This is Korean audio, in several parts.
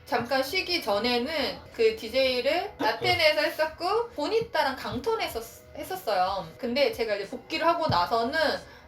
잠깐 쉬기 전에는 그 DJ를 라테네에서 했었고 보니따랑 강톤에서 했었어요. 근데 제가 이제 복귀를 하고 나서는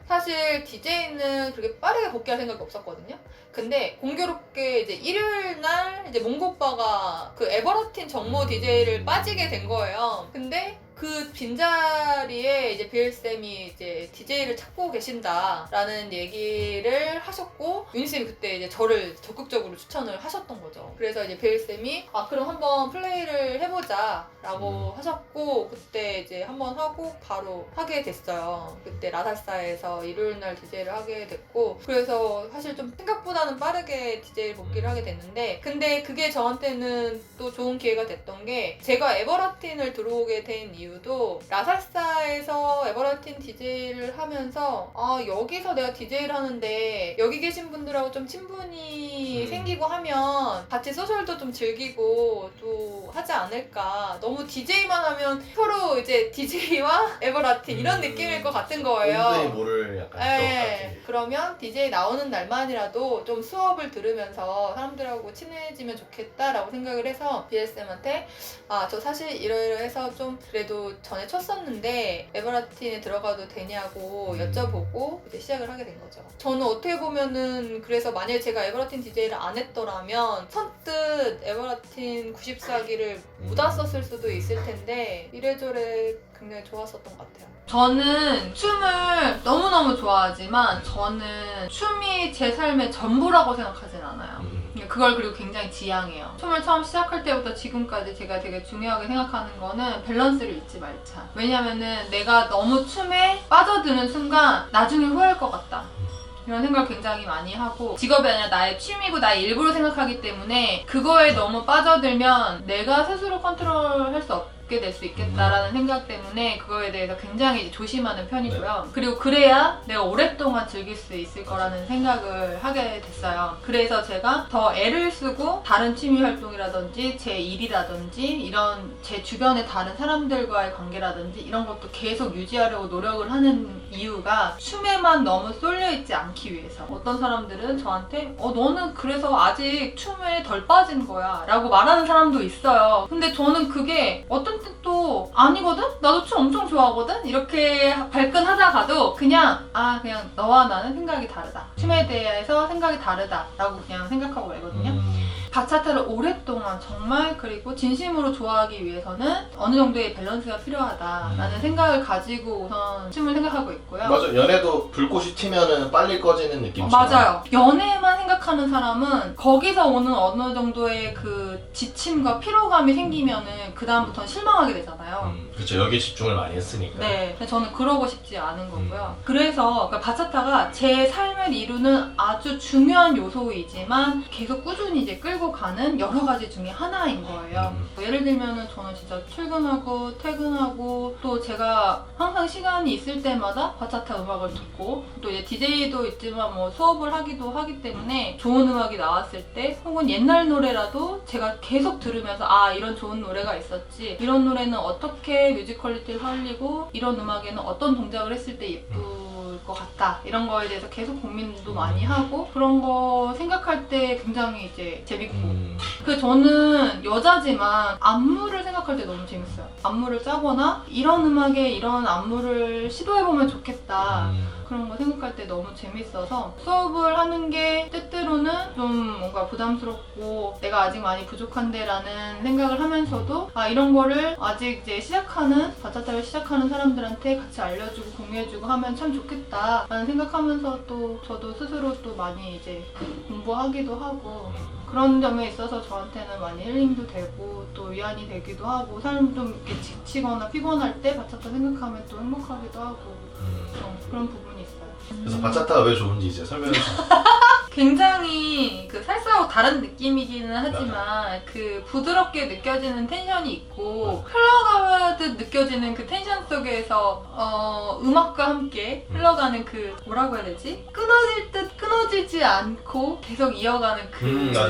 사실 DJ는 그렇게 빠르게 복귀할 생각이 없었거든요. 근데 공교롭게 이제 일요일 날 이제 몽고 오빠가 그 에버라틴 정모 DJ를 빠지게 된 거예요. 근데 그 빈자리에 이제 비엘쌤이 이제 DJ를 찾고 계신다라는 얘기를 하셨고 윤희쌤이 그때 이제 저를 적극적으로 추천을 하셨던 거죠. 그래서 이제 비엘쌤이 그럼 한번 플레이를 해보자 라고 하셨고 그때 이제 한번 하고 바로 하게 됐어요. 그때 라사사에서 일요일날 DJ를 하게 됐고 그래서 사실 좀 생각보다는 빠르게 DJ 복귀를 하게 됐는데 근데 그게 저한테는 또 좋은 기회가 됐던 게 제가 에버라틴을 들어오게 된 이유도 라사사에서 에버라틴 DJ를 하면서 여기서 내가 DJ를 하는데 여기 계신 분들하고 좀 친분이 생기고 하면 같이 소셜도 좀 즐기고 또 하지 않을까. 너무 DJ만 하면 서로 이제 DJ와 에버라틴 이런 느낌일 것 같은 거예요. 온도에 모를 약간 네. 그러면 DJ 나오는 날만이라도 좀 수업을 들으면서 사람들하고 친해지면 좋겠다라고 생각을 해서 BSM한테 저 사실 이러이러해서 좀 그래도 전에 쳤었는데 에버라틴에 들어가도 되냐고 여쭤보고 이제 시작을 하게 된 거죠. 저는 어떻게 보면은 그래서 만약에 제가 에버라틴 DJ를 안 했더라면 선뜻 에버라틴 94기를 못 왔었을 수도 있을 텐데 이래저래 굉장히 좋았었던 것 같아요. 저는 춤을 너무너무 좋아하지만 저는 춤이 제 삶의 전부라고 생각하진 않아요. 그걸 그리고 굉장히 지향해요. 춤을 처음 시작할 때부터 지금까지 제가 되게 중요하게 생각하는 거는 밸런스를 잊지 말자. 왜냐면은 내가 너무 춤에 빠져드는 순간 나중에 후회할 것 같다. 이런 생각을 굉장히 많이 하고 직업이 아니라 나의 취미고 나의 일부로 생각하기 때문에 그거에 너무 빠져들면 내가 스스로 컨트롤할 수 없게 될 수 있겠다라는 생각 때문에 그거에 대해서 굉장히 이제 조심하는 편이고요. 그리고 그래야 내가 오랫동안 즐길 수 있을 거라는 생각을 하게 됐어요. 그래서 제가 더 애를 쓰고 다른 취미 활동이라든지 제 일이라든지 이런 제 주변의 다른 사람들과의 관계라든지 이런 것도 계속 유지하려고 노력을 하는 이유가 춤에만 너무 쏠려있지 않기 위해서. 어떤 사람들은 저한테 너는 그래서 아직 춤에 덜 빠진 거야 라고 말하는 사람도 있어요. 근데 저는 그게 어떤 뜻도 아니거든? 나도 춤 엄청 좋아하거든? 이렇게 발끈하다가도 그냥 너와 나는 생각이 다르다. 춤에 대해서 생각이 다르다 라고 그냥 생각하고 말거든요. 바차타를 오랫동안 정말 그리고 진심으로 좋아하기 위해서는 어느 정도의 밸런스가 필요하다라는 생각을 가지고 우선 춤을 생각하고 있고요. 맞아. 연애도 불꽃이 튀면은 빨리 꺼지는 느낌이죠. 맞아요. 연애만 생각하는 사람은 거기서 오는 어느 정도의 그 지침과 피로감이 생기면은 그 다음부터는 실망하게 되잖아요. 그렇죠. 여기에 집중을 많이 했으니까. 네, 근데 저는 그러고 싶지 않은 거고요. 그래서 그러니까 바차타가 제 삶을 이루는 아주 중요한 요소이지만 계속 꾸준히 이제 끌고 가는 여러 가지 중에 하나인 거예요. 예를 들면은 저는 진짜 출근하고 퇴근하고 또 제가 항상 시간이 있을 때마다 바차타 음악을 듣고 또 이제 DJ도 있지만 뭐 수업을 하기도 하기 때문에 좋은 음악이 나왔을 때 혹은 옛날 노래라도 제가 계속 들으면서 이런 좋은 노래가 있었지, 이런 노래는 어떻게 뮤지컬리티를 살리고 이런 음악에는 어떤 동작을 했을 때 예쁠 것 같다, 이런 거에 대해서 계속 고민도 많이 하고 그런 거 생각할 때 굉장히 이제 재밌고 그래서 저는 여자지만 안무를 생각할 때 너무 재밌어요. 안무를 짜거나 이런 음악에 이런 안무를 시도해보면 좋겠다 그런 거 생각할 때 너무 재밌어서 수업을 하는 게 때때로는 좀 뭔가 부담스럽고 내가 아직 많이 부족한데 라는 생각을 하면서도 이런 거를 아직 이제 바차타를 시작하는 사람들한테 같이 알려주고 공유해주고 하면 참 좋겠다 라는 생각하면서 또 저도 스스로 또 많이 이제 공부하기도 하고 그런 점에 있어서 저한테는 많이 힐링도 되고 또 위안이 되기도 하고 삶 좀 이렇게 지치거나 피곤할 때 바차타 생각하면 또 행복하기도 하고 그런 부분이 있어요. 그래서 바차타가 왜 좋은지 이제 설명해 주세요. 굉장히 그 살사하고 다른 느낌이기는 하지만 그 부드럽게 느껴지는 텐션이 있고 흘러가듯 느껴지는 그 텐션 속에서 음악과 함께 흘러가는 그 뭐라고 해야 되지? 끊어질 듯 끊어지지 않고 계속 이어가는 그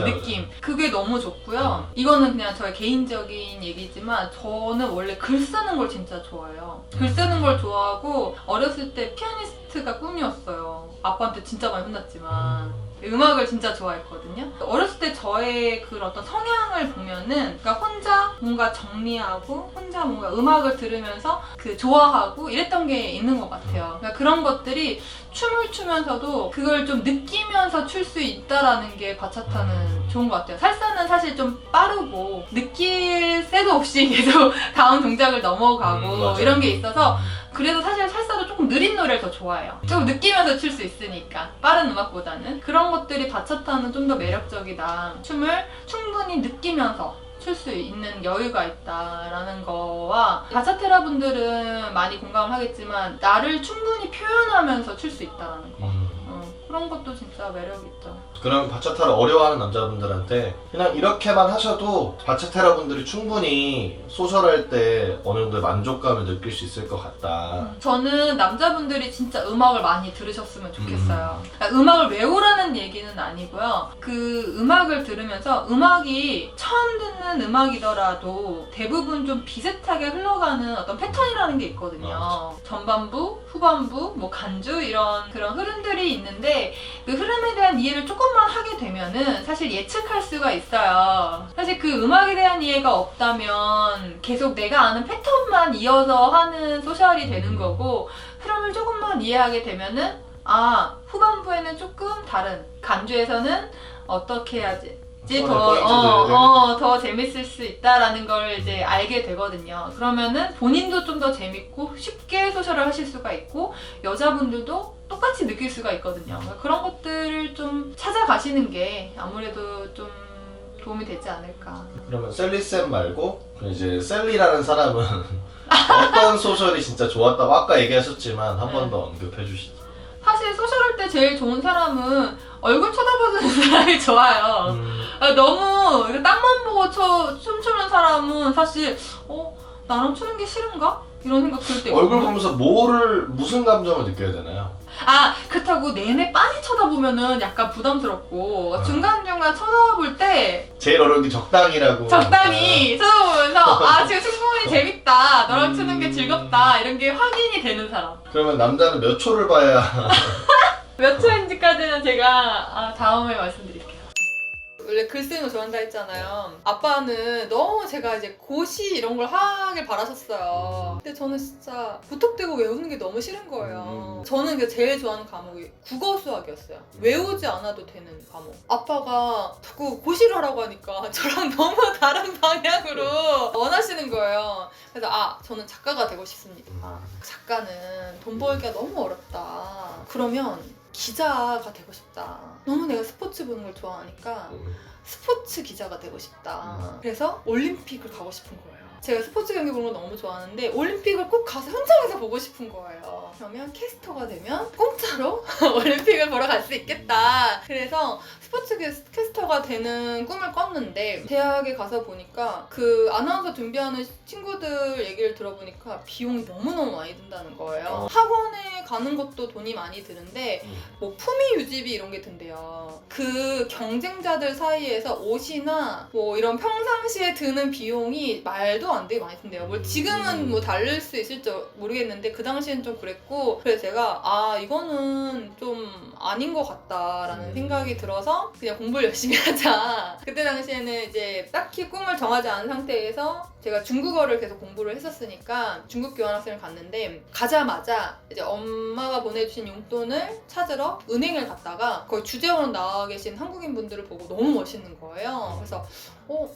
느낌. 그게 너무 좋고요. 이거는 그냥 저의 개인적인 얘기지만 저는 원래 글 쓰는 걸 진짜 좋아해요. 글 쓰는 걸 좋아하고 어렸을 때 피아니스트가 꿈이었어요. 아빠한테 진짜 많이 혼났지만 음악을 진짜 좋아했거든요. 어렸을 때 저의 그 어떤 성향을 보면은 그러니까 혼자 뭔가 정리하고 혼자 뭔가 음악을 들으면서 그 좋아하고 이랬던 게 있는 것 같아요. 그러니까 그런 것들이 춤을 추면서도 그걸 좀 느끼면서 출 수 있다라는 게 바차타는 좋은 것 같아요. 살사는 사실 좀 빠르고 느낄 새도 없이 계속 다음 동작을 넘어가고 맞아요. 이런 게 있어서 그래서 사실 살사도 조금 느린 노래를 더 좋아해요. 좀 느끼면서 출 수 있으니까 빠른 음악보다는 그런 것들이 바차타는 좀 더 매력적이다. 춤을 충분히 느끼면서 출 수 있는 여유가 있다라는 거와 바차테라 분들은 많이 공감을 하겠지만 나를 충분히 표현하면서 출 수 있다라는 거 그런 것도 진짜 매력이 있죠. 그럼 바차타를 어려워하는 남자분들한테 그냥 이렇게만 하셔도 바차테라 분들이 충분히 소설할 때 어느 정도의 만족감을 느낄 수 있을 것 같다. 저는 남자분들이 진짜 음악을 많이 들으셨으면 좋겠어요. 그러니까 음악을 외우라는 얘기는 아니고요. 그 음악을 들으면서 음악이 처음 듣는 음악이더라도 대부분 좀 비슷하게 흘러가는 어떤 패턴이라는 게 있거든요. 전반부, 후반부, 뭐 간주 이런 그런 흐름들이 있는데 그 흐름에 대한 이해를 조금만 하게 되면은 사실 예측할 수가 있어요. 사실 그 음악에 대한 이해가 없다면 계속 내가 아는 패턴만 이어서 하는 소셜이 되는 거고 흐름을 조금만 이해하게 되면은 아 후반부에는 조금 다른 간주에서는 어떻게 해야지 더 재밌을 수 있다라는 걸 이제 알게 되거든요. 그러면은 본인도 좀 더 재밌고 쉽게 소셜을 하실 수가 있고 여자분들도 똑같이 느낄 수가 있거든요. 그런 것들을 좀 찾아가시는 게 아무래도 좀 도움이 되지 않을까. 그러면 셀리쌤 말고 이제 셀리라는 사람은 어떤 소설이 진짜 좋았다고 아까 얘기하셨지만 한 번 더 언급해 주시죠. 사실 소셜할 때 제일 좋은 사람은 얼굴 쳐다보는 사람이 좋아요. 너무 땅만 보고 춤추는 사람은 사실 나랑 추는 게 싫은가? 이런 생각 들 때 얼굴 보면서 무슨 감정을 느껴야 되나요? 그렇다고 내내 빤히 쳐다보면은 약간 부담스럽고 중간중간 쳐다볼 때 제일 어려운 게 적당히라고. 적당히 쳐다보면서 지금 충분히 재밌다 너랑 추는 게 즐겁다 이런 게 확인이 되는 사람. 그러면 남자는 몇 초를 봐야 몇 초인지까지는 제가 다음에 말씀드릴게요. 원래 글 쓰는 거 좋아한다 했잖아요. 아빠는 너무 제가 이제 고시 이런 걸 하길 바라셨어요. 근데 저는 진짜 무턱대고 외우는 게 너무 싫은 거예요. 저는 제일 좋아하는 과목이 국어 수학이었어요. 외우지 않아도 되는 과목. 아빠가 자꾸 고시를 하라고 하니까 저랑 너무 다른 방향으로 원하시는 거예요. 그래서 저는 작가가 되고 싶습니다. 작가는 돈 벌기가 너무 어렵다. 그러면 기자가 되고 싶다. 너무 내가 스포츠 보는 걸 좋아하니까 스포츠 기자가 되고 싶다. 그래서 올림픽을 가고 싶은 거예요. 제가 스포츠 경기 보는 걸 너무 좋아하는데 올림픽을 꼭 가서 현장에서 보고 싶은 거예요. 그러면 캐스터가 되면 공짜로 올림픽을 보러 갈 수 있겠다. 그래서 스포츠 캐스터가 되는 꿈을 꿨는데 대학에 가서 보니까 그 아나운서 준비하는 친구들 얘기를 들어보니까 비용이 너무너무 많이 든다는 거예요. 학원에 가는 것도 돈이 많이 드는데 뭐 품위 유지비 이런 게 든대요. 그 경쟁자들 사이에서 옷이나 뭐 이런 평상시에 드는 비용이 말도 안 되게 많이 든대요. 뭐 지금은 뭐 다를 수 있을지 모르겠는데 그 당시엔 좀 그랬고 그래서 제가 이거는 좀 아닌 것 같다라는 생각이 들어서 그냥 공부를 열심히 하자. 그때 당시에는 이제 딱히 꿈을 정하지 않은 상태에서 제가 중국어를 계속 공부를 했었으니까 중국 교환학생을 갔는데 가자마자 이제 엄마가 보내주신 용돈을 찾으러 은행을 갔다가 거기 주재원으로 나와 계신 한국인 분들을 보고 너무 멋있는 거예요. 그래서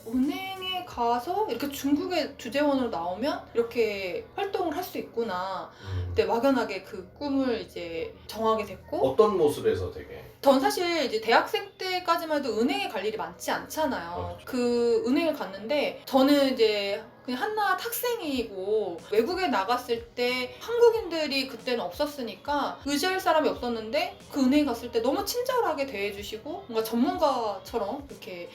은행에 가서 이렇게 중국의 주재원으로 나오면 이렇게 활동을 할 수 있구나. 그때 막연하게 그 꿈을 이제 정하게 됐고 어떤 모습에서 되게 전 사실 이제 대학생 때까지만 해도 은행에 갈 일이 많지 않잖아요. 그 은행을 갔는데 저는 이제 그냥 한낱 학생이고 외국에 나갔을 때 한국인들이 그때는 없었으니까 의지할 사람이 없었는데 그 은행 갔을 때 너무 친절하게 대해주시고 뭔가 전문가처럼 이렇게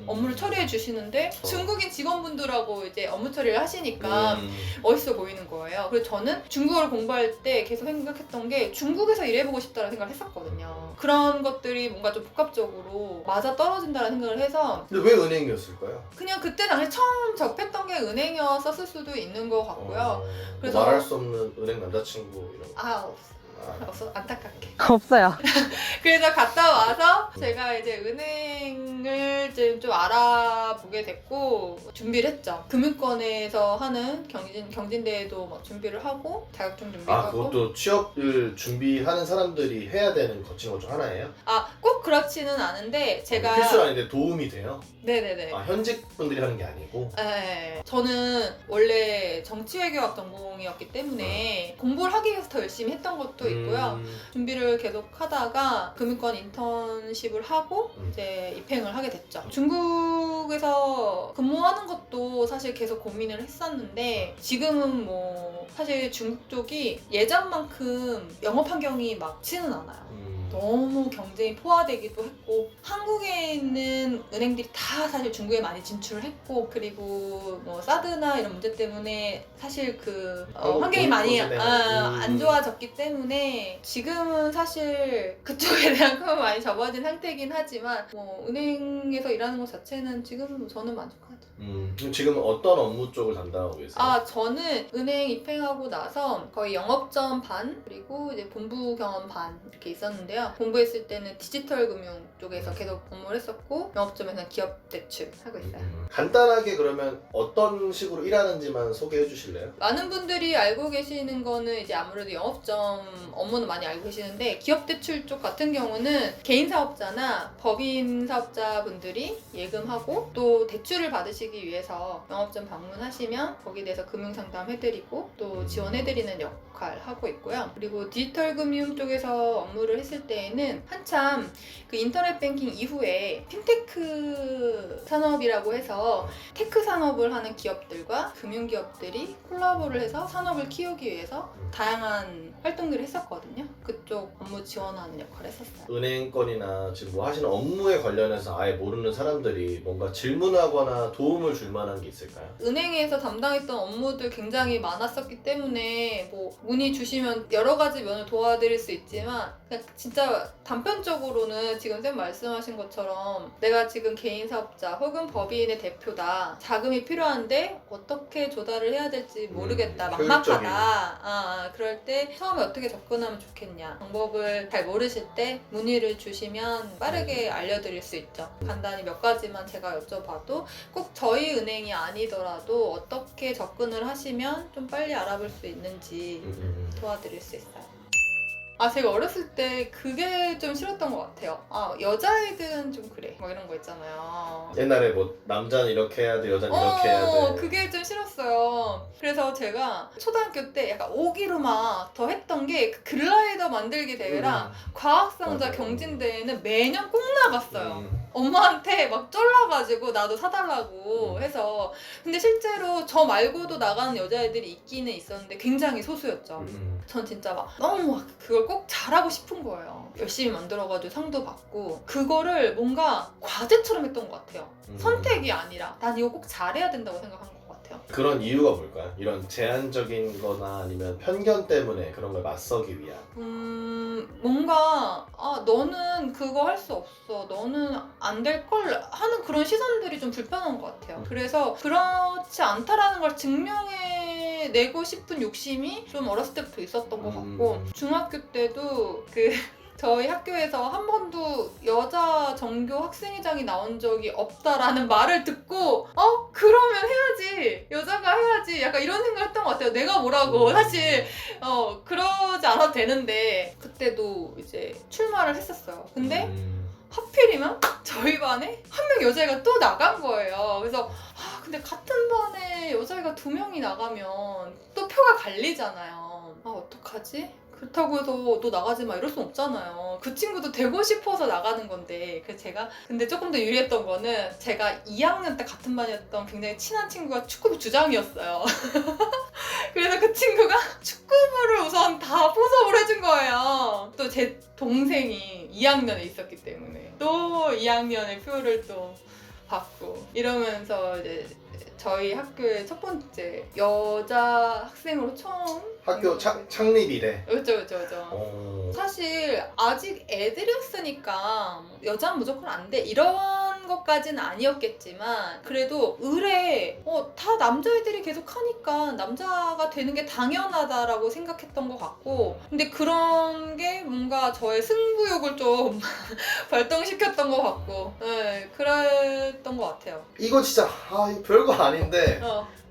업무를 처리해 주시는데 중국인 직원분들하고 이제 업무 처리를 하시니까 멋있어 보이는 거예요. 그래서 저는 중국어를 공부할 때 계속 생각했던 게 중국에서 일해보고 싶다는 생각을 했었거든요. 그런 것들이 뭔가 좀 복합적으로 맞아 떨어진다는 생각을 해서 근데 왜 은행이었을까요? 그냥 그때 당시 처음 접했던 게 은행이었을 수도 있는 것 같고요. 그래서 말할 수 없는 은행 남자친구 이런 거. 없어요. 없어 안타깝게. 없어요. 그래서 갔다 와서 제가 이제 은행을 좀 알아보게 됐고 준비를 했죠. 금융권에서 하는 경진대회도 막 준비를 하고 자격증 준비하고. 그것도 취업을 준비하는 사람들이 해야 되는 거친 것 중 하나예요? 꼭 그렇지는 않은데 제가 필수는 아닌데 도움이 돼요? 네네네. 현직 분들이 하는 게 아니고? 네, 저는 원래 정치외교학 전공이었기 때문에 공부를 하기 위해서 더 열심히 했던 것도 있고요. 준비를 계속 하다가 금융권 인턴십을 하고 이제 입행을 하게 됐죠. 중국에서 근무하는 것도 사실 계속 고민을 했었는데 지금은 뭐 사실 중국 쪽이 예전만큼 영업 환경이 막지는 않아요. 너무 경쟁이 포화되기도 했고 한국에 있는 은행들이 다 사실 중국에 많이 진출을 했고 그리고 뭐 사드나 이런 문제 때문에 사실 환경이 많이 안 좋아졌기 때문에 지금은 사실 그쪽에 대한 꿈은 많이 접어진 상태이긴 하지만 뭐 은행에서 일하는 것 자체는 지금 저는 만족하죠. 그럼 지금 어떤 업무 쪽을 담당하고 계세요? 저는 은행 입행하고 나서 거의 영업전 반 그리고 이제 본부 경험 반 이렇게 있었는데요. 공부했을 때는 디지털 금융 쪽에서 계속 업무를 했었고 영업점에서는 기업 대출 하고 있어요. 간단하게 그러면 어떤 식으로 일하는지만 소개해 주실래요? 많은 분들이 알고 계시는 거는 이제 아무래도 영업점 업무는 많이 알고 계시는데 기업 대출 쪽 같은 경우는 개인 사업자나 법인 사업자분들이 예금하고 또 대출을 받으시기 위해서 영업점 방문하시면 거기에 대해서 금융 상담 해드리고 또 지원해드리는 역할 하고 있고요. 그리고 디지털 금융 쪽에서 업무를 했을 때에는 한참 그 인터넷 뱅킹 이후에 핀테크 산업이라고 해서 테크 산업을 하는 기업들과 금융기업들이 콜라보를 해서 산업을 키우기 위해서 다양한 활동들을 했었거든요. 그쪽 업무 지원하는 역할을 했었어요. 은행권이나 지금 뭐 하시는 업무에 관련해서 아예 모르는 사람들이 뭔가 질문하거나 도움을 줄 만한 게 있을까요? 은행에서 담당했던 업무들 굉장히 많았었기 때문에 뭐 문의 주시면 여러 가지 면을 도와드릴 수 있지만 그냥 진짜 단편적으로는 지금 쌤 말씀하신 것처럼 내가 지금 개인 사업자 혹은 법인의 대표다. 자금이 필요한데 어떻게 조달을 해야 될지 모르겠다. 막막하다. 그럴 때 처음에 어떻게 접근하면 좋겠냐. 방법을 잘 모르실 때 문의를 주시면 빠르게 알려드릴 수 있죠. 간단히 몇 가지만 제가 여쭤봐도 꼭 저희 은행이 아니더라도 어떻게 접근을 하시면 좀 빨리 알아볼 수 있는지 도와드릴 수 있어요. 제가 어렸을 때 그게 좀 싫었던 것 같아요. 여자애들은 좀 그래. 막 이런 거 있잖아요. 옛날에 뭐 남자는 이렇게 해야 돼, 여자는 이렇게 해야 돼. 그게 좀 싫었어요. 그래서 제가 초등학교 때 약간 오기로 막 더 했던 게 그 글라이더 만들기 대회랑 과학상자 맞아. 경진대회는 매년 꼭 나갔어요. 엄마한테 막 쫄라가지고 나도 사달라고 해서. 근데 실제로 저 말고도 나가는 여자애들이 있기는 있었는데 굉장히 소수였죠. 전 진짜 막 너무 막 그걸 꼭 잘하고 싶은 거예요. 열심히 만들어가지고 상도 받고 그거를 뭔가 과제처럼 했던 것 같아요. 선택이 아니라 난 이거 꼭 잘해야 된다고 생각한 것 같아요. 그런 이유가 뭘까요? 이런 제한적인 거나 아니면 편견 때문에 그런 걸 맞서기 위한? 뭔가 너는 그거 할 수 없어. 너는 안 될 걸 하는 그런 시선들이 좀 불편한 것 같아요. 그래서 그렇지 않다라는 걸 증명해내고 싶은 욕심이 좀 어렸을 때부터 있었던 것 같고 중학교 때도 저희 학교에서 한 번도 여자 전교 학생회장이 나온 적이 없다라는 말을 듣고 그러면 해야지. 여자가 해야지. 약간 이런 생각을 했던 것 같아요. 내가 뭐라고. 사실 그러지 않아도 되는데 그때도 이제 출마를 했었어요. 근데 하필이면 저희 반에 한 명 여자애가 또 나간 거예요. 그래서 근데 같은 반에 여자애가 2명이 나가면 또 표가 갈리잖아요. 어떡하지? 그렇다고 해서 너 나가지 마 이럴 순 없잖아요. 그 친구도 되고 싶어서 나가는 건데. 그래서 제가 근데 조금 더 유리했던 거는 제가 2학년 때 같은 반이었던 굉장히 친한 친구가 축구부 주장이었어요. 그래서 그 친구가 축구부를 우선 다 포섭을 해준 거예요. 또 제 동생이 2학년에 있었기 때문에 또 2학년의 표를 또 받고 이러면서 이제 저희 학교의 첫 번째 여자 학생으로 처음 학교 창립이래. 그렇죠. 사실 아직 애들이었으니까 여자는 무조건 안 돼 이런 것까지는 아니었겠지만 그래도 의뢰 다 남자애들이 계속 하니까 남자가 되는 게 당연하다라고 생각했던 것 같고 근데 그런 게 뭔가 저의 승부욕을 좀 발동시켰던 것 같고 네, 그랬던 것 같아요. 이거 진짜 이거 별거 아닌데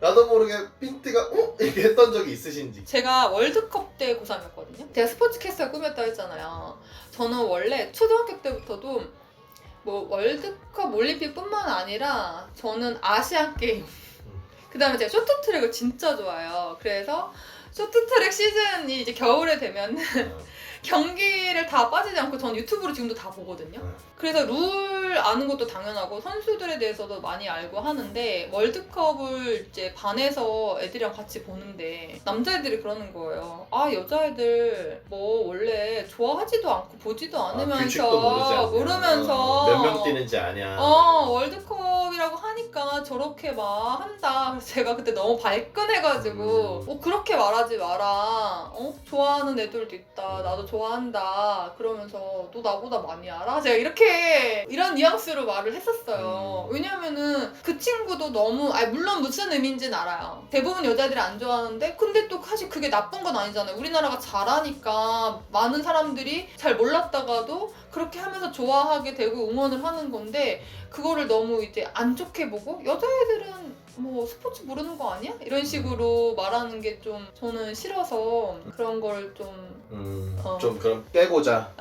나도 모르게 핀트가 이렇게 했던 적이 있으신지. 제가 월드컵 때 고3이었거든요. 제가 스포츠 캐스터 꿈이었다 했잖아요. 저는 원래 초등학교 때부터도 뭐 월드컵 올림픽뿐만 아니라 저는 아시안 게임 그 다음에 제가 쇼트트랙을 진짜 좋아해요. 그래서 쇼트트랙 시즌이 이제 겨울에 되면 경기를 다 빠지지 않고 전 유튜브로 지금도 다 보거든요. 그래서 룰 아는 것도 당연하고 선수들에 대해서도 많이 알고 하는데 월드컵을 이제 반에서 애들이랑 같이 보는데 남자애들이 그러는 거예요. 아 여자애들 뭐 원래 좋아하지도 않고 보지도 않으면서 규칙도 모르면서 몇 명 뛰는지 아냐. 월드컵이라고 하니까 저렇게 막 한다. 그래서 제가 그때 너무 발끈해가지고 그렇게 말하지 마라. 좋아하는 애들도 있다. 나도 좋아한다. 그러면서 너 나보다 많이 알아? 제가 이런 뉘앙스로 말을 했었어요. 왜냐면은 그 친구도 너무 물론 무슨 의미인지는 알아요. 대부분 여자들이 안 좋아하는데 근데 또 사실 그게 나쁜 건 아니잖아요. 우리나라가 잘하니까 많은 사람들이 잘 몰랐다가도 그렇게 하면서 좋아하게 되고 응원을 하는 건데 그거를 너무 이제 안 좋게 보고 여자애들은 뭐 스포츠 모르는 거 아니야? 이런 식으로 말하는 게 좀 저는 싫어서 그런 걸 좀 좀 그럼 깨고자.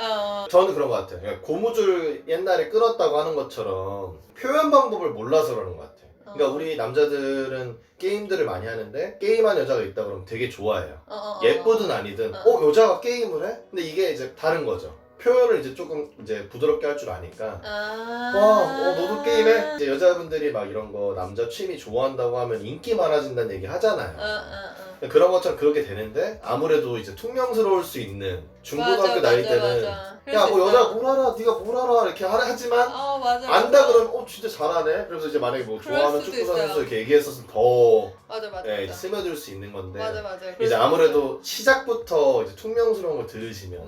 저는 그런 것 같아요. 그러니까 고무줄 옛날에 끌었다고 하는 것처럼 표현 방법을 몰라서 그러는 것 같아요. 그러니까 우리 남자들은 게임들을 많이 하는데 게임한 여자가 있다 그러면 되게 좋아해요. 예쁘든 아니든 여자가 게임을 해? 근데 이게 이제 다른 거죠. 표현을 이제 조금 이제 부드럽게 할 줄 아니까 너도 게임해? 이제 여자분들이 막 이런 거 남자 취미 좋아한다고 하면 인기 많아진다는 얘기 하잖아요. 그런 것처럼 그렇게 되는데 아무래도 이제 퉁명스러울 수 있는 중고등학교 나이 때는 야 뭐 여자 뭘 알아? 네가 뭘 알아? 이렇게 하지만 안다 그러면 진짜 잘하네? 그래서 이제 만약에 뭐 좋아하는 축구 선수 이렇게 얘기했었으면 더 스며들 수 있는 건데 이제 아무래도 시작부터 이제 퉁명스러운 걸 들으시면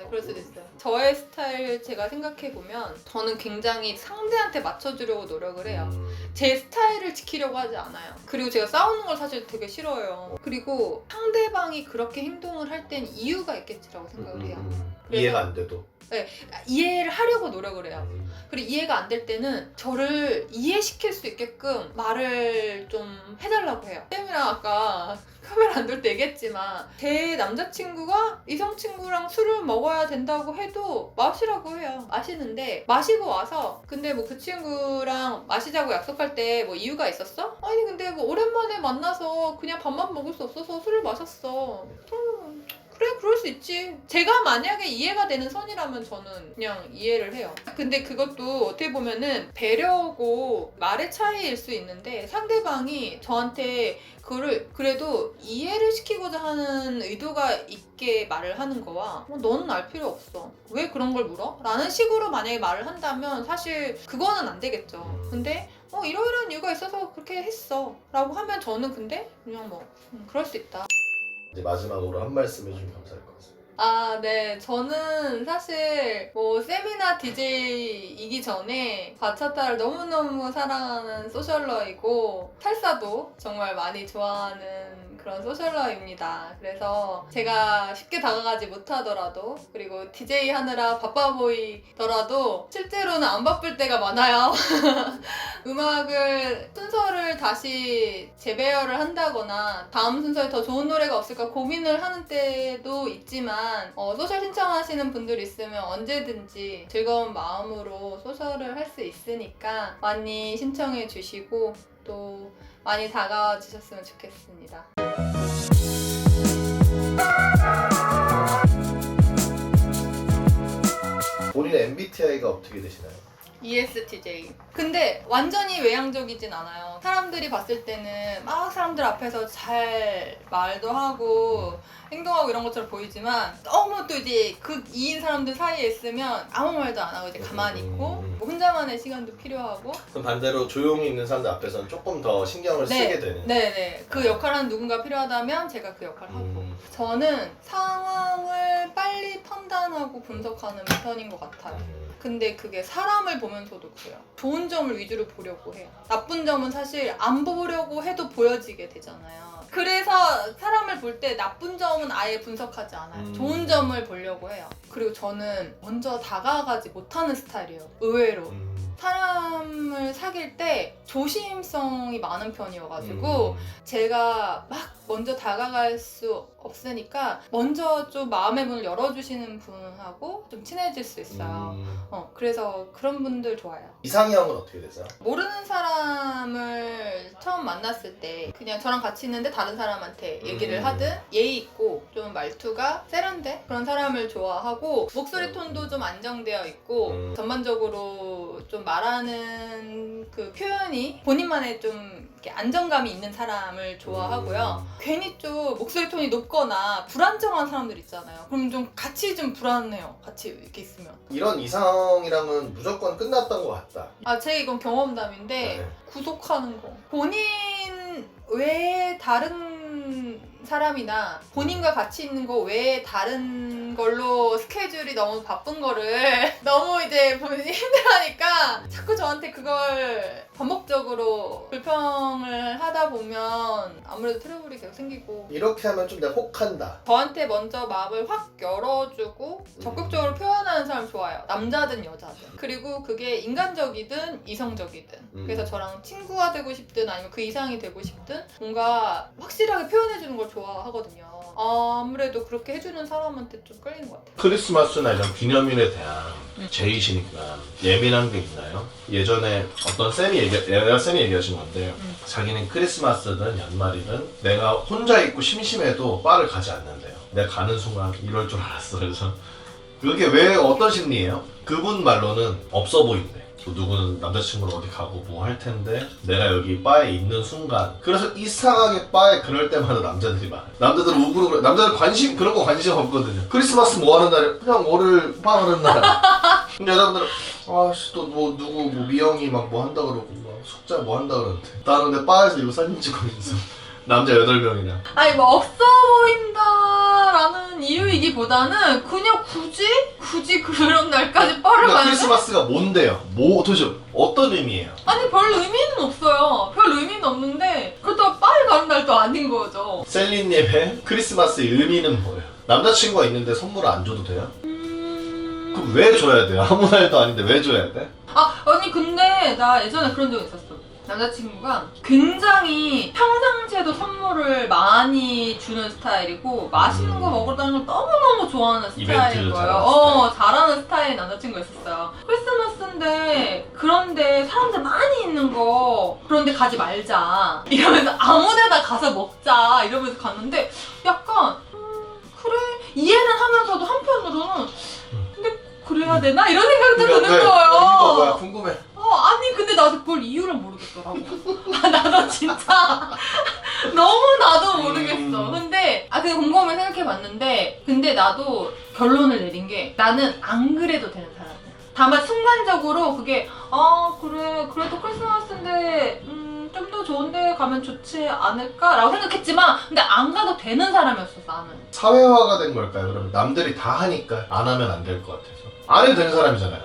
그럴 수도 있어요. 저의 스타일 제가 생각해보면 저는 굉장히 상대한테 맞춰주려고 노력을 해요. 제 스타일을 지키려고 하지 않아요. 그리고 제가 싸우는 걸 사실 되게 싫어해요. 그리고 상대방이 그렇게 행동을 할 땐 이유가 있겠지라고 생각을 해요. 이해가 안 돼도 이해를 하려고 노력을 해요. 그리고 이해가 안 될 때는 저를 이해시킬 수 있게끔 말을 좀 해달라고 해요. 쌤이랑 아까 카메라 안 돌 때 얘기했지만 제 남자친구가 이성친구랑 술을 먹어야 된다고 해도 마시라고 해요. 마시는데 마시고 와서 근데 뭐 그 친구랑 마시자고 약속할 때 뭐 이유가 있었어? 아니 근데 뭐 오랜만에 만나서 그냥 밥만 먹을 수 없어서 술을 마셨어. 그래 그럴 수 있지. 제가 만약에 이해가 되는 선이라면 저는 그냥 이해를 해요. 근데 그것도 어떻게 보면은 배려고 말의 차이일 수 있는데 상대방이 저한테 그거를 그래도 이해를 시키고자 하는 의도가 있게 말을 하는 거와 너는 알 필요 없어. 왜 그런 걸 물어? 라는 식으로 만약에 말을 한다면 사실 그거는 안 되겠죠. 근데 이러이러한 이유가 있어서 그렇게 했어 라고 하면 저는 근데 그냥 그럴 수 있다. 이제 마지막으로 한 말씀 해주시면 감사할 것 같습니다. 네. 저는 사실 세미나 DJ이기 전에 바차타를 너무너무 사랑하는 소셜러이고 살사도 정말 많이 좋아하는 그런 소셜러입니다. 그래서 제가 쉽게 다가가지 못하더라도 그리고 DJ 하느라 바빠 보이더라도 실제로는 안 바쁠 때가 많아요. 음악을 순서를 다시 재배열을 한다거나 다음 순서에 더 좋은 노래가 없을까 고민을 하는 때도 있지만 소셜 신청하시는 분들 있으면 언제든지 즐거운 마음으로 소셜을 할 수 있으니까 많이 신청해 주시고 또 많이 다가와 주셨으면 좋겠습니다. 본인의 MBTI가 어떻게 되시나요? ESTJ. 근데 완전히 외향적이진 않아요. 사람들이 봤을 때는 막 사람들 앞에서 잘 말도 하고 행동하고 이런 것처럼 보이지만 너무 또 이제 극2인 사람들 사이에 있으면 아무 말도 안 하고 이제 가만히 있고 혼자만의 시간도 필요하고 그럼 반대로 조용히 있는 사람들 앞에서는 조금 더 신경을 쓰게 되는 네네. 그 역할은 누군가 필요하다면 제가 그 역할을 하고 저는 상황을 빨리 판단하고 분석하는 편인 것 같아요. 근데 그게 사람을 보면서도 그래요. 좋은 점을 위주로 보려고 해요. 나쁜 점은 사실 안 보려고 해도 보여지게 되잖아요. 그래서 사람을 볼 때 나쁜 점은 아예 분석하지 않아요. 좋은 점을 보려고 해요. 그리고 저는 먼저 다가가지 못하는 스타일이에요. 의외로. 사람을 사귈 때 조심성이 많은 편이어가지고 제가 막 먼저 다가갈 수 없으니까 먼저 좀 마음의 문을 열어주시는 분하고 좀 친해질 수 있어요. 그래서 그런 분들 좋아요. 이상형은 어떻게 되세요? 모르는 사람을 처음 만났을 때 그냥 저랑 같이 있는데 다른 사람한테 얘기를 하든 예의 있고 좀 말투가 세련된 그런 사람을 좋아하고 목소리 톤도 좀 안정되어 있고 전반적으로 좀 말하는 그 표현이 본인만의 좀 이렇게 안정감이 있는 사람을 좋아하고요. 괜히 좀 목소리 톤이 높거나 불안정한 사람들 있잖아요. 그럼 좀 같이 좀 불안해요. 같이 이렇게 있으면. 이런 이상이랑은 무조건 끝났던 것 같다. 제 이건 경험담인데 네. 구속하는 거. 본인 외에 다른 사람이나 본인과 같이 있는 거 외에 다른 걸로 스케줄이 너무 바쁜 거를 너무 이제 본인이 힘들어하니까 자꾸 저한테 그걸 반복적으로 불평을 하다 보면 아무래도 트러블이 계속 생기고 이렇게 하면 좀 내가 혹한다. 저한테 먼저 마음을 확 열어주고 적극적으로 표현하는 사람 좋아요. 남자든 여자든. 그리고 그게 인간적이든 이성적이든. 그래서 저랑 친구가 되고 싶든 아니면 그 이상이 되고 싶든 뭔가 확실하게 표현해주는 걸 좋아하거든요. 아무래도 그렇게 해주는 사람한테 좀 끌리는 것 같아요. 크리스마스나 이런 기념일에 대한 제이시니까 예민한 게 있나요? 예전에 어떤 쌤이 얘기하신 건데 자기는 크리스마스든 연말이든 내가 혼자 있고 심심해도 바를 가지 않는데요. 내가 가는 순간 이럴 줄 알았어. 그래서 그게 왜 어떤 심리예요? 그분 말로는 없어 보인대. 누구는 남자친구랑 어디 가고 뭐 할 텐데 내가 여기 바에 있는 순간 그래서 이상하게 바에 그럴 때마다 남자들이 많아요. 남자들은 우그르 그래. 남자들 그런 거 관심 없거든요. 크리스마스 뭐 하는 날에 그냥 월요일 바 하는 날. 근데 여자분들은 아씨 또 뭐 누구 뭐 미영이 막 뭐 한다 그러고 막 숙자 뭐 한다 그러는데 나는 근데 바에서 이거 사진 찍고 있어. 남자 8명이나. 아니 뭐 없어 보인다라는 이유이기보다는 그냥 굳이 그런 날까지 빠를 그러니까 가는데 크리스마스가 뭔데요? 뭐 도대체 어떤 의미예요? 아니 별 의미는 없어요. 별 의미는 없는데 그렇다고 빠를 가는 날도 아닌 거죠. 셀리님의 크리스마스의 의미는 뭐예요? 남자친구가 있는데 선물을 안 줘도 돼요? 그럼 왜 줘야 돼요? 아무 날도 아닌데 왜 줘야 돼? 아니 근데 나 예전에 그런 적 있었어. 남자친구가 굉장히 평상시에도 선물을 많이 주는 스타일이고 맛있는 거 먹으러다니는 걸 너무너무 좋아하는 스타일인 거예요. 잘하는 스타일의 남자친구가 있었어요. 크리스마스인데 그런데 사람들 많이 있는 거 그런데 가지 말자 이러면서 아무데나 가서 먹자 이러면서 갔는데 약간 그래 이해는 하면서도 한편으로는 근데 그래야 되나? 이런 생각도 드는 거예요. 이거 뭐야 궁금해. 아니 근데 나도 그걸 이유를 모르겠더라고. 나도 진짜 너무 나도 모르겠어. 근데 그냥 곰곰이 생각해봤는데 근데 나도 결론을 내린 게 나는 안 그래도 되는 사람이야. 다만 순간적으로 그게 그래 그래도 크리스마스인데 좀 더 좋은데 가면 좋지 않을까? 라고 생각했지만 근데 안 가도 되는 사람이었어 나는. 사회화가 된 걸까요? 그러면 남들이 다 하니까 안 하면 안 될 것 같아서 안 해도 되는 사람이잖아요.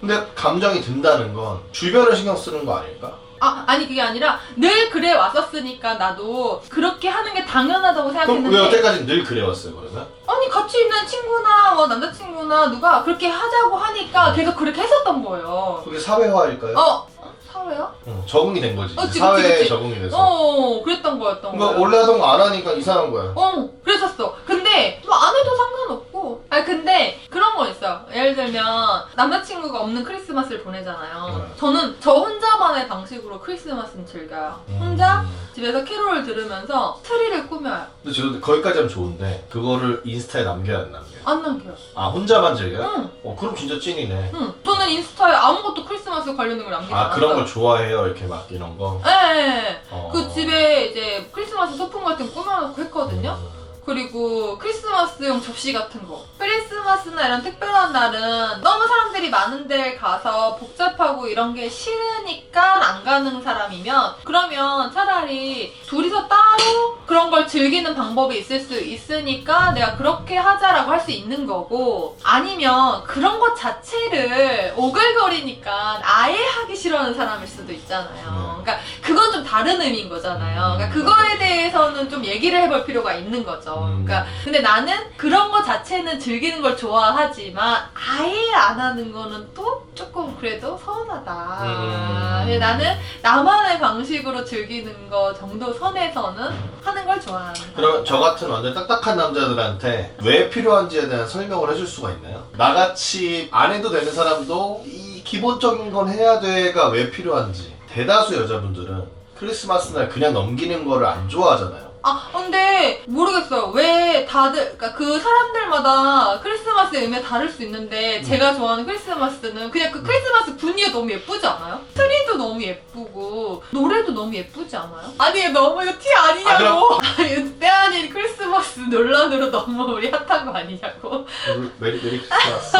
근데 감정이 든다는 건 주변을 신경 쓰는 거 아닐까? 아니 그게 아니라 늘 그래 왔었으니까 나도 그렇게 하는 게 당연하다고 그럼 생각했는데 왜 여태까지 늘 그래왔어요 그러면? 아니 같이 있는 친구나 뭐 남자친구나 누가 그렇게 하자고 하니까 걔가 그렇게 했었던 거예요. 그게 사회화일까요? 사회야? 적응이 된 거지. 그치, 사회에 그치. 적응이 돼서. 그랬던 거였던 그러니까 거야. 원래 하던 거 안 하니까 이상한 거야. 그랬었어. 근데 뭐 안 해도 상관없고. 근데 그런 거 있어요. 예를 들면 남자친구가 없는 크리스마스를 보내잖아요. 저는 저 혼자만의 방식으로 크리스마스는 즐겨요. 혼자 집에서 캐롤을 들으면서 트리를 꾸며요. 근데 저도 거기까지 하면 좋은데 그거를 인스타에 남겨야 안 남겨요? 안 남겨요. 혼자만 즐겨요? 응. 그럼 진짜 찐이네. 저는 인스타에 아무것도 크리스마스 관련된 걸 남기지 않았어요. 그런 걸 좋아해요 이렇게 막 이런 거? 네. 그 집에 이제 크리스마스 소품 같은 거 꾸며놓고 했거든요. 그리고 크리스마스용 접시 같은 거. 크리스마스나 이런 특별한 날은 너무 사람들이 많은 데 가서 복잡하고 이런 게 싫으니까 안 가는 사람이면 그러면 차라리 둘이서 따로 그런 걸 즐기는 방법이 있을 수 있으니까 내가 그렇게 하자라고 할 수 있는 거고, 아니면 그런 것 자체를 오글거리니까 아예 하기 싫어하는 사람일 수도 있잖아요. 그러니까 그건 좀 다른 의미인 거잖아요. 그러니까 그거에 대해서는 좀 얘기를 해볼 필요가 있는 거죠. 그러니까 근데 나는 그런 거 자체는 즐기는 걸 좋아하지만 아예 안 하는 거는 또 조금 그래도 서운하다. 근데 나는 나만의 방식으로 즐기는 거 정도 선에서는 하는 걸 좋아하는 거예요. 그러면 저 같은 완전 딱딱한 남자들한테 왜 필요한지에 대한 설명을 해줄 수가 있나요? 나같이 안 해도 되는 사람도 이 기본적인 건 해야 돼가 왜 필요한지. 대다수 여자분들은 크리스마스 날 그냥 넘기는 거를 안 좋아하잖아요. 아 근데 모르겠어요. 왜 다들, 그러니까 그 사람들마다 크리스마스의 의미가 다를 수 있는데 제가 좋아하는 크리스마스는 그냥 그 크리스마스 분위기가 너무 예쁘지 않아요? 트리도 너무 예쁘고 노래도 너무 예쁘지 않아요? 아니 너무 이거 티 아니냐고. 아니 때 아닌 크리스마스 논란으로 너무 우리 핫한 거 아니냐고. 메리 크리스마스.